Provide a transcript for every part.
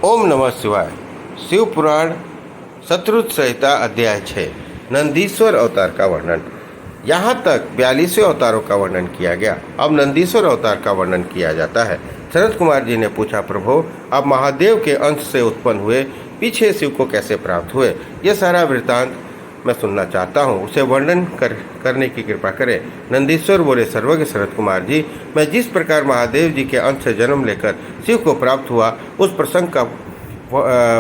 ओम नमः शिवाय। शिव पुराण शत्रुत संहिता अध्याय 6 नंदीश्वर अवतार का वर्णन। यहाँ तक 42वें अवतारों का वर्णन किया गया। अब नंदीश्वर अवतार का वर्णन किया जाता है। सनत कुमार जी ने पूछा, प्रभु आप महादेव के अंश से उत्पन्न हुए, पीछे शिव को कैसे प्राप्त हुए? यह सारा वृत्तांत मैं सुनना चाहता हूँ, उसे वर्णन करने की कृपा करें। नंदीश्वर बोले, सर्वज्ञ सनत कुमार जी, मैं जिस प्रकार महादेव जी के अंश से जन्म लेकर शिव को प्राप्त हुआ उस प्रसंग का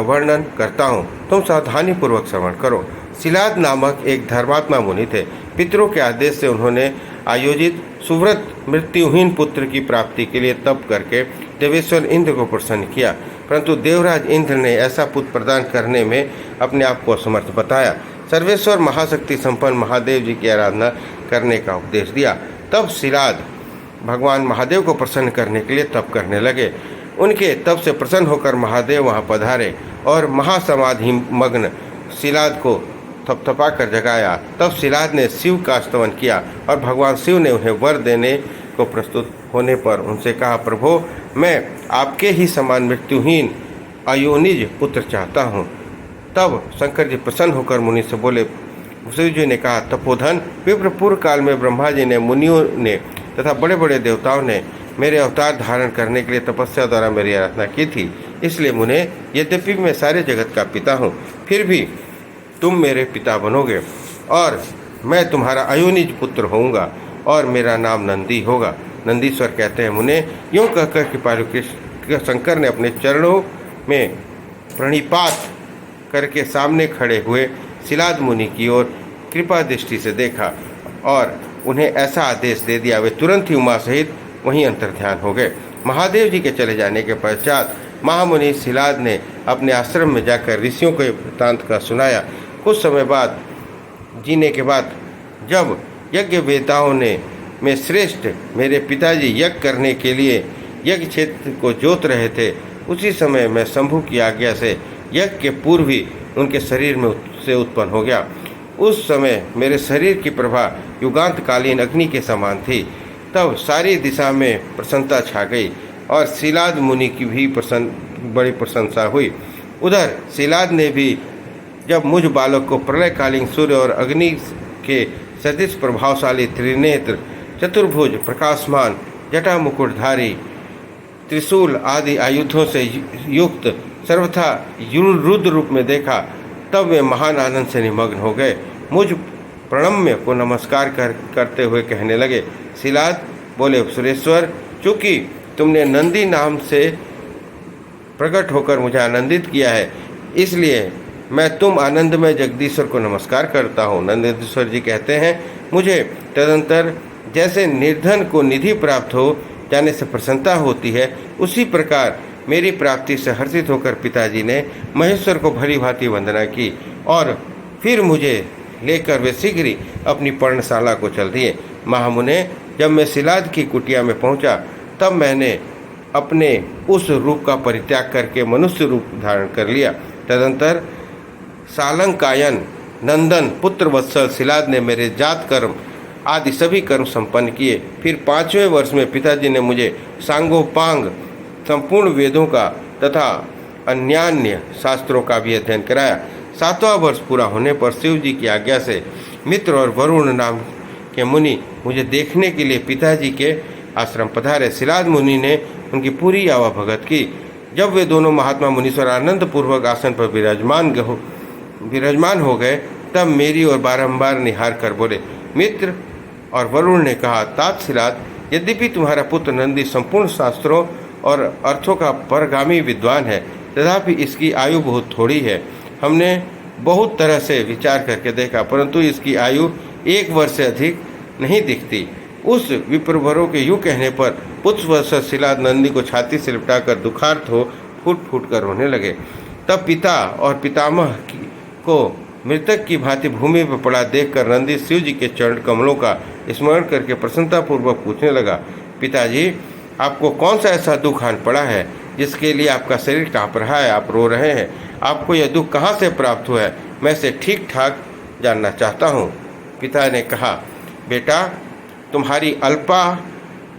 वर्णन करता हूँ, तुम सावधानी पूर्वक श्रवण करो। शिलाद नामक एक धर्मात्मा मुनि थे। पितरों के आदेश से उन्होंने आयोजित सुव्रत मृत्युहीन पुत्र की प्राप्ति के लिए तप करके देवेश्वर इंद्र को प्रसन्न किया, परंतु देवराज इंद्र ने ऐसा पुत्र प्रदान करने में अपने आप को असमर्थ बताया। सर्वेश्वर महाशक्ति संपन्न महादेव जी की आराधना करने का उपदेश दिया। तब शिलाद भगवान महादेव को प्रसन्न करने के लिए तप करने लगे। उनके तप से प्रसन्न होकर महादेव वहां पधारे और महासमाधि मग्न शिलाद को थपथपा कर जगाया। तब शिलाद ने शिव का स्तवन किया और भगवान शिव ने उन्हें वर देने को प्रस्तुत होने पर उनसे कहा, प्रभु मैं आपके ही समान मृत्युहीन अयोनिज पुत्र चाहता हूँ। तब शंकर जी प्रसन्न होकर मुनि से बोले, शिव जी ने कहा, तपोधन विप्र पूर्व काल में ब्रह्मा जी ने, मुनियों ने तथा बड़े बड़े देवताओं ने मेरे अवतार धारण करने के लिए तपस्या द्वारा मेरी आराधना की थी। इसलिए मुने, यद्यपि मैं सारे जगत का पिता हूँ, फिर भी तुम मेरे पिता बनोगे और मैं तुम्हारा अयोनिज पुत्र होऊंगा और मेरा नाम नंदी होगा। नंदीश्वर कहते हैं, मुने यूँ कहकर कृपालु शंकर ने अपने चरणों में प्रणिपात करके सामने खड़े हुए शिलाद मुनि की ओर कृपा दृष्टि से देखा और उन्हें ऐसा आदेश दे दिया। वे तुरंत ही उमा सहित वहीं अंतर्ध्यान हो गए। महादेव जी के चले जाने के पश्चात महामुनि शिलाद ने अपने आश्रम में जाकर ऋषियों को वृत्तांत का सुनाया। कुछ समय बाद जीने के बाद जब यज्ञ वेताओं ने में श्रेष्ठ मेरे पिताजी यज्ञ करने के लिए यज्ञ क्षेत्र को जोत रहे थे, उसी समय मैं शंभु की आज्ञा से यज्ञ के पूर्व ही उनके शरीर में से उत्पन्न हो गया। उस समय मेरे शरीर की प्रभा युगांतकालीन अग्नि के समान थी। तब सारी दिशा में प्रसन्नता छा गई और शिलाद मुनि की भी बड़ी प्रशंसा हुई। उधर शिलाद ने भी जब मुझ बालक को प्रलयकालीन सूर्य और अग्नि के सदृश प्रभावशाली त्रिनेत्र, चतुर्भुज, प्रकाशमान, जटा मुकुटधारी, त्रिशूल आदि आयुधों से युक्त सर्वथा रुद्र रूप में देखा, तब वे महान आनंद से निमग्न हो गए। मुझ प्रणम्य को नमस्कार करते हुए कहने लगे। शिलाद बोले, सुरेश्वर, चूँकि तुमने नंदी नाम से प्रकट होकर मुझे आनंदित किया है, इसलिए मैं तुम आनंदमय जगदीश्वर को नमस्कार करता हूँ। नंदीश्वर जी कहते हैं, मुझे तदंतर जैसे निर्धन को निधि प्राप्त हो जाने से प्रसन्नता होती है, उसी प्रकार मेरी प्राप्ति से हर्षित होकर पिताजी ने महेश्वर को भली भांति वंदना की और फिर मुझे लेकर वे शीघ्र ही अपनी पर्णशाला को चल दिए। महामुने, जब मैं शिलाद की कुटिया में पहुंचा, तब मैंने अपने उस रूप का परित्याग करके मनुष्य रूप धारण कर लिया। तदंतर सालंकायन नंदन पुत्र वत्सल शिलाद ने मेरे जात कर्म आदि सभी कर्म संपन्न किए। फिर 5वें वर्ष में पिताजी ने मुझे सांगोपांग संपूर्ण वेदों का तथा अन्यान्य शास्त्रों का भी अध्ययन कराया। 7वां वर्ष पूरा होने पर शिव जी की आज्ञा से मित्र और वरुण नाम के मुनि मुझे देखने के लिए पिताजी के आश्रम पधारे। शिलाद मुनि ने उनकी पूरी आवा भगत की। जब वे दोनों महात्मा मुनीश्वर आनंद पूर्वक आसन पर विराजमान हो गए, तब मेरी ओर बारंबार निहार कर बोले। मित्र और वरुण ने कहा, तात शिलाद, यद्यपि तुम्हारा पुत्र नंदी संपूर्ण शास्त्रों और अर्थों का परगामी विद्वान है, तथापि इसकी आयु बहुत थोड़ी है। हमने बहुत तरह से विचार करके देखा, परंतु इसकी आयु 1 वर्ष से अधिक नहीं दिखती। उस विप्रवरों के यूँ कहने पर पुत्रवत्सल शिलाद नंदी को छाती से लिपटाकर दुखार्थ हो फूट फूट कर रोने लगे। तब पिता और पितामह को मृतक की भांति भूमि पर पड़ा देखकर नंदी शिव जी के चरण कमलों का स्मरण करके प्रसन्नतापूर्वक पूछने लगा, पिताजी, आपको कौन सा ऐसा दुख आन पड़ा है जिसके लिए आपका शरीर काँप रहा है, आप रो रहे हैं? आपको यह दुख कहाँ से प्राप्त हुआ है? मैं इसे ठीक ठाक जानना चाहता हूँ। पिता ने कहा, बेटा, तुम्हारी अल्पा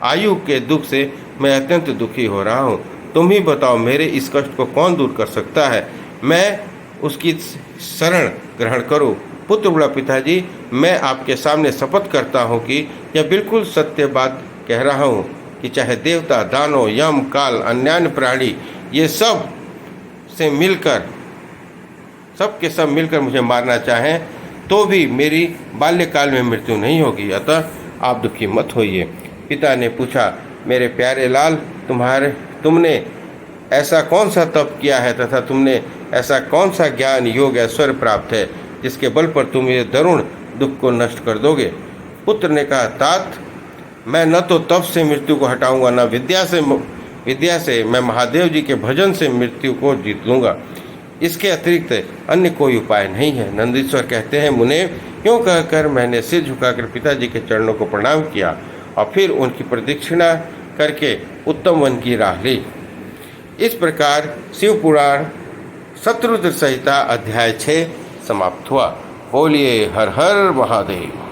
आयु के दुख से मैं अत्यंत दुखी हो रहा हूँ। तुम ही बताओ, मेरे इस कष्ट को कौन दूर कर सकता है? मैं उसकी शरण ग्रहण करूं। पुत्र बोला, पिताजी, मैं आपके सामने शपथ करता हूं कि यह बिल्कुल सत्य बात कह रहा हूं कि चाहे देवता, दानव, यम, काल, अन्यान्य प्राणी, ये सब के सब मिलकर मुझे मारना चाहें तो भी मेरी बाल्यकाल में मृत्यु नहीं होगी। अतः आप दुखी मत होइए। पिता ने पूछा, मेरे प्यारे लाल, तुमने ऐसा कौन सा तप किया है तथा तुमने ऐसा कौन सा ज्ञान, योग, ऐश्वर्य प्राप्त है जिसके बल पर तुम ये दारुण दुख को नष्ट कर दोगे? पुत्र ने कहा, तात, मैं न तो तप से मृत्यु को हटाऊंगा, न विद्या से मैं महादेव जी के भजन से मृत्यु को जीत लूंगा। इसके अतिरिक्त अन्य कोई उपाय नहीं है। नंदीश्वर कहते हैं, मुने, क्यों कहकर मैंने सिर झुकाकर पिताजी के चरणों को प्रणाम किया और फिर उनकी प्रदक्षिणा करके उत्तम वन की राह ली। इस प्रकार शिव पुराण शत्रुद्र संहिता अध्याय 6 समाप्त हुआ। बोलिए हर हर महादेव।